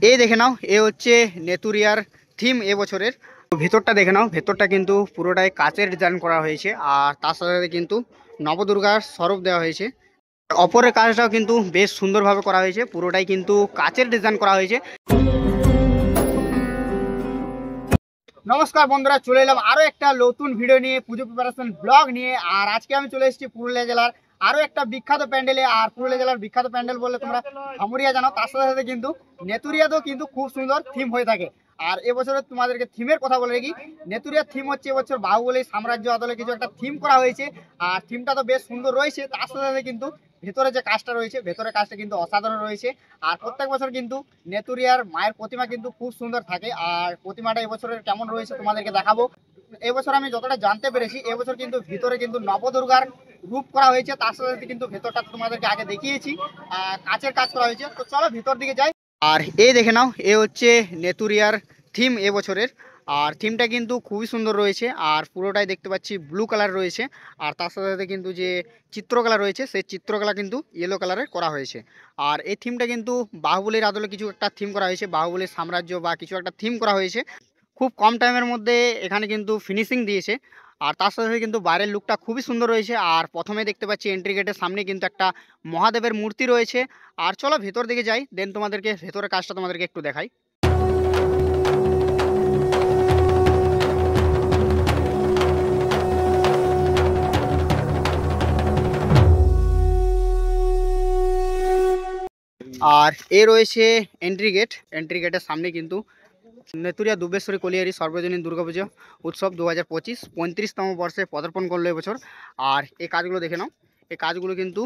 এই দেখে নাও, এ হচ্ছে নেতুরিয়ার থিম এবছরের। ভেতরটা দেখে নাও, ভেতরটা কিন্তু পুরোটাই কাচের ডিজাইন করা হয়েছে, আর তার সাথে সাথে কিন্তু নবদুর্গার স্বরূপ দেওয়া হয়েছে। অপরের কাজটাও কিন্তু বেশ সুন্দরভাবে করা হয়েছে, পুরোটাই কিন্তু কাচের ডিজাইন করা হয়েছে। নমস্কার বন্ধুরা, চলে এলাম আরও একটা নতুন ভিডিও নিয়ে, পুজো প্রিপারেশন ব্লগ নিয়ে। আর আজকে আমি চলে এসেছি পুরুলিয়া জেলার আরও একটা বিখ্যাত প্যান্ডেলে। আর পুরুলিয়া জেলার বিখ্যাত প্যান্ডেল বললে তোমরা ভামুরিয়া জানো, তার সাথে সাথে কিন্তু নেতুরিয়াতেও কিন্তু খুব সুন্দর থিম হয়ে থাকে। আর এবছরে তোমাদেরকে থিমের কথা বলে রাখি, নেতুরিয়ার থিম হচ্ছে এবছর বাহুবলী সাম্রাজ্য আদলে কিছু একটা থিম করা হয়েছে। আর থিমটা তো বেশ সুন্দর রয়েছে, তার সাথে সাথে কিন্তু ভেতরে যে কাজটা রয়েছে, ভেতরে কাজটা কিন্তু অসাধারণ রয়েছে। আর প্রত্যেক বছর কিন্তু নেতুরিয়ার মায়ের প্রতিমা কিন্তু খুব সুন্দর থাকে। আর প্রতিমাটা এবছরের কেমন রয়েছে তোমাদেরকে দেখাবো। এবছর আমি যতটা জানতে পেরেছি, এবছর কিন্তু ভিতরে কিন্তু নবদুর্গার রূপ করা হয়েছে, তার সাথে সাথে কিন্তু ভেতরটা তোমাদেরকে আগে দেখিয়েছি কাচের কাজ করা হয়েছে। তো চলো ভিতর দিকে যাই। আর এই দেখে নাও, এ হচ্ছে নেতুরিয়ার থিম এবছরের। আর থিমটা কিন্তু খুবই সুন্দর রয়েছে, আর পুরোটাই দেখতে পাচ্ছি ব্লু কালার রয়েছে। আর তার সাথে সাথে কিন্তু যে চিত্রকলা রয়েছে, সেই চিত্রকলা কিন্তু ইয়েলো কালারের করা হয়েছে। আর এই থিমটা কিন্তু বাহুবলীর আদলে কিছু একটা থিম করা হয়েছে, বাহুবলীর সাম্রাজ্য বা কিছু একটা থিম করা হয়েছে। খুব কম টাইমের মধ্যে এখানে কিন্তু ফিনিশিং দিয়েছে। আর তার সাথে সাথে কিন্তু বাইরের লুকটা খুবই সুন্দর রয়েছে। আর প্রথমে দেখতে পাচ্ছি এন্ট্রি গেটের সামনে কিন্তু একটা মহাদেবের মূর্তি রয়েছে। আর চলো ভেতর দিকে যাই, দেন তোমাদেরকে ভেতরের কাজটা তোমাদেরকে একটু দেখাই। আর এ রয়েছে এন্ট্রি গেট। এন্ট্রি গেটের সামনে কিন্তু নেতুরিয়া দুবেশ্বরী কলিয়ারি সর্বজনীন দুর্গাপুজো উৎসব 2025 35তম বর্ষে পদার্পণ করলো এবছর। আর এই কাজগুলো দেখে নাও, এই কাজগুলো কিন্তু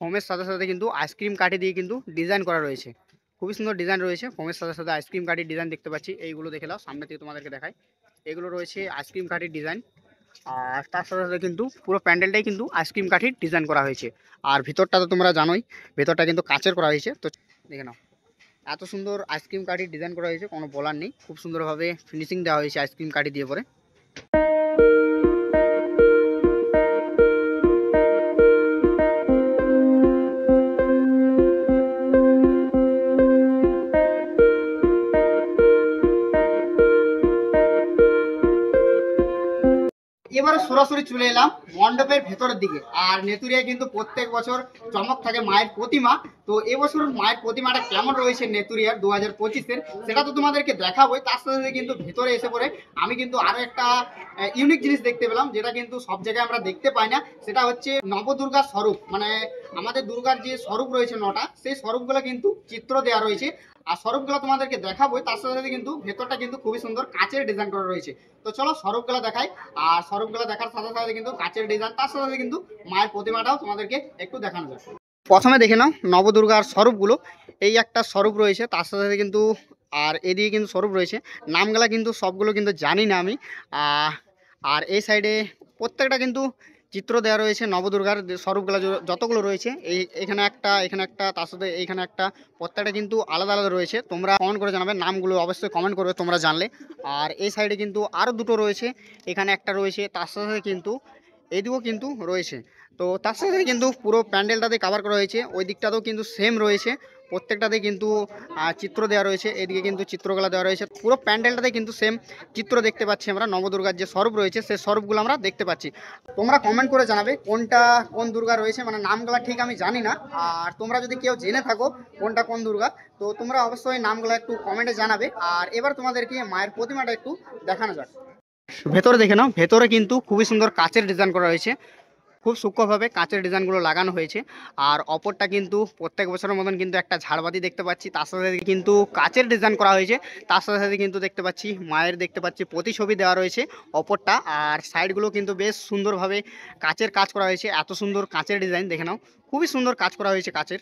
ফোমের সাথে সাথে কিন্তু আইসক্রিম কাঠি দিয়ে কিন্তু ডিজাইন করা রয়েছে। খুবই সুন্দর ডিজাইন রয়েছে, ফোমের সাথে সাথে আইসক্রিম কাঠির ডিজাইন দেখতে পাচ্ছি। এইগুলো দেখে নাও, সামনে থেকে তোমাদেরকে দেখাই। এগুলো রয়েছে আইসক্রিম কাঠির ডিজাইন। আর তার সাথে সাথে কিন্তু পুরো প্যান্ডেলটাই কিন্তু আইসক্রিম কাঠির ডিজাইন করা হয়েছে। আর ভিতরটা তো তোমরা জানোই, ভেতরটা কিন্তু কাচের করা হয়েছে। তো দেখে নাও, এত সুন্দর আইসক্রিম কাঠির ডিজাইন করা হয়েছে, কোনো বলার নেই। খুব সুন্দরভাবে ফিনিশিং দেওয়া হয়েছে আইসক্রিম কাঠি দিয়ে পরে। এবারে সরাসরি চলে এলাম মণ্ডপের ভেতরের দিকে। আর নেতুরিয়ায় কিন্তু প্রত্যেক বছর চমক থাকে মায়ের প্রতিমা। তো এবছর মায়ের প্রতিমাটা কেমন রয়েছে নেতুরিয়ার 2025-এর, সেটা তো তোমাদেরকে দেখাবোই। তার সাথে সাথে কিন্তু ভেতরে এসে পরে আমি কিন্তু আরো একটা ইউনিক জিনিস দেখতে পেলাম, যেটা কিন্তু সব জায়গায় আমরা দেখতে পাই না। সেটা হচ্ছে নবদুর্গার স্বরূপ, মানে আমাদের দুর্গার যে স্বরূপ রয়েছে 9টা, সেই স্বরূপগুলো কিন্তু চিত্র দেওয়া রয়েছে। আর স্বরূপগুলো তোমাদেরকে দেখাবোই। তার সাথে সাথে কিন্তু ভেতরটা কিন্তু খুবই সুন্দর কাচের ডিজাইন করা রয়েছে। তো চলো স্বরূপগুলো দেখাই। আর স্বরূপগুলো দেখার সাথে সাথে কিন্তু কাচের ডিজাইন, তার সাথে সাথে কিন্তু মায়ের প্রতিমাটাও তোমাদেরকে একটু দেখানো যায়। প্রথমে দেখে নাও নবদুর্গার স্বরূপগুলো। এই একটা স্বরূপ রয়েছে, তার সাথে সাথে কিন্তু আর এদিকে কিন্তু স্বরূপ রয়েছে। নামগুলা কিন্তু সবগুলো কিন্তু জানি না আমি। আর এই সাইডে প্রত্যেকটা কিন্তু চিত্র দেওয়া রয়েছে নবদুর্গার স্বরূপগুলো যতগুলো রয়েছে। এখানে একটা, তার সাথে এইখানে একটা, প্রত্যেকটা কিন্তু আলাদা আলাদা রয়েছে। তোমরা কমেন্ট করে জানাবে, নামগুলো অবশ্যই কমেন্ট করবে তোমরা জানলে। আর এই সাইডে কিন্তু আরও দুটো রয়েছে, এখানে একটা রয়েছে, তার সাথে কিন্তু এইদিকেও কিন্তু রয়েছে। তো তার সাথে কিন্তু পুরো প্যান্ডেলটাতে কভার করা হয়েছে। ওই দিকটাতেও কিন্তু সেম রয়েছে, প্রত্যেকটাতে কিন্তু চিত্র দেওয়া রয়েছে। এদিকে কিন্তু চিত্রকলা দেওয়া রয়েছে। পুরো প্যান্ডেলটাতে কিন্তু সেম চিত্র দেখতে পাচ্ছি আমরা। নবদুর্গার যে স্বরূপ রয়েছে, সেই স্বরূপগুলো আমরা দেখতে পাচ্ছি। তোমরা কমেন্ট করে জানাবে কোনটা কোন দুর্গা রয়েছে, মানে নামগুলো ঠিক আমি জানি না। আর তোমরা যদি কেউ জেনে থাকো কোনটা কোন দুর্গা, তো তোমরা অবশ্যই নামগুলো একটু কমেন্টে জানাবে। আর এবার তোমাদেরকে মায়ের প্রতিমাটা একটু দেখানো যাক। ভেতরে দেখে নাও, ভেতরে কিন্তু খুবই সুন্দর কাচের ডিজাইন করা হয়েছে, খুব সূক্ষ্মভাবে কাচের ডিজাইনগুলো লাগানো হয়েছে। আর অপরটা কিন্তু প্রত্যেক বছরের মতন কিন্তু একটা ঝাড়বাতি দেখতে পাচ্ছি, তার সাথে কিন্তু কাচের ডিজাইন করা হয়েছে। তার সাথে সাথে কিন্তু দেখতে পাচ্ছি মায়ের প্রতিছবি দেওয়া রয়েছে অপরটা। আর সাইডগুলো কিন্তু বেশ সুন্দরভাবে কাচের কাজ করা হয়েছে। এত সুন্দর কাচের ডিজাইন দেখে নাও, খুবই সুন্দর কাজ করা হয়েছে কাচের।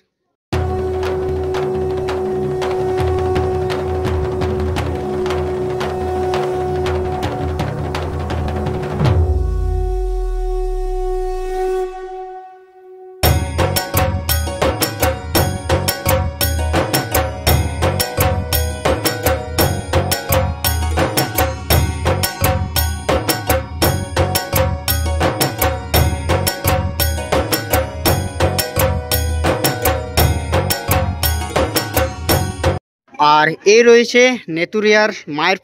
আর এই রয়েছে নেতুরিয়ার মায়ের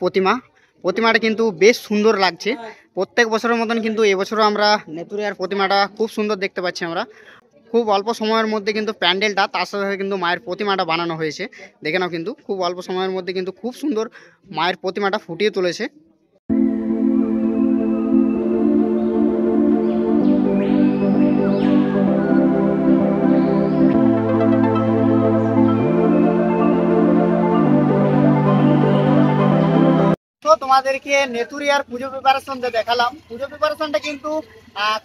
প্রতিমাটা কিন্তু বেশ সুন্দর লাগছে। প্রত্যেক বছরের মতন কিন্তু এবছরও আমরা নেতুরিয়ার প্রতিমাটা খুব সুন্দর দেখতে পাচ্ছি। আমরা খুব অল্প সময়ের মধ্যে কিন্তু প্যান্ডেলটা তার সাথে সাথে কিন্তু মায়ের প্রতিমাটা বানানো হয়েছে। দেখে নাও, কিন্তু খুব অল্প সময়ের মধ্যে কিন্তু খুব সুন্দর মায়ের প্রতিমাটা ফুটিয়ে তুলেছে। তো তোমাদেরকে নেতুরিয়ার পুজো প্রিপারেশন দেখালাম। পুজো প্রিপারেশনটা কিন্তু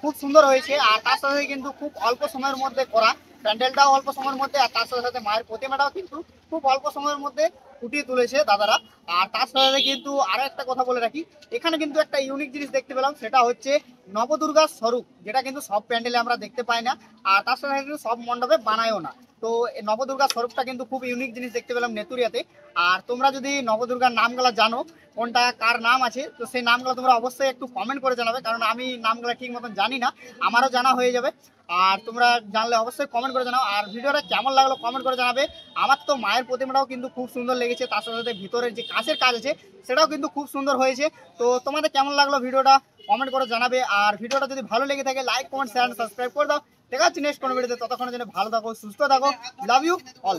খুব সুন্দর হয়েছে। আর তার সাথে কিন্তু খুব অল্প সময়ের মধ্যে করা, প্যান্ডেলটাও অল্প সময়ের মধ্যে, আর তার সাথে সাথে মায়ের প্রতিমাটাও কিন্তু খুব অল্প সময়ের মধ্যে ফুটিয়ে তুলেছে দাদারা। আর তার সাথে কিন্তু আরো একটা কথা বলে রাখি, এখানে কিন্তু একটা ইউনিক জিনিস দেখতে পেলাম, সেটা হচ্ছে নবদুর্গার স্বরূপ, যেটা কিন্তু সব প্যান্ডেলে আমরা দেখতে পাই না। আর তার সাথে কিন্তু সব মণ্ডপে বানায়ও না। তো এই নবদুর্গার স্বরূপটা কিন্তু খুব ইউনিক জিনিস দেখতে পেলাম নেতুরিয়াতে। আর তোমরা যদি নবদুর্গার নামগুলো জানো, কোনটা কার নাম আছে, তো সেই নামগুলো তোমরা অবশ্যই একটু কমেন্ট করে জানাবে, কারণ আমি নামগুলো ঠিক মতন জানি না, আমারও জানা হয়ে যাবে। আর তোমরা জানলে অবশ্যই কমেন্ট করে জানাও। আর ভিডিওটা কেমন লাগলো কমেন্ট করে জানাবে। আমার তো মায়ের প্রতিমাটাও কিন্তু খুব সুন্দর লেগেছে, তার সাথে সাথে ভিতরের যে কাছের কাজ আছে সেটাও কিন্তু খুব সুন্দর হয়েছে। তো তোমাদের কেমন লাগলো ভিডিওটা কমেন্ট করে জানাবে। আর ভিডিওটা যদি ভালো লেগে থাকে লাইক কমেন্ট শেয়ার সাবস্ক্রাইব করে দাও। দেখা হচ্ছে নেক্সট কোনো ভিডিওতে, ততক্ষণের জন্য ভালো থাকো, সুস্থ থাকো। Love you all.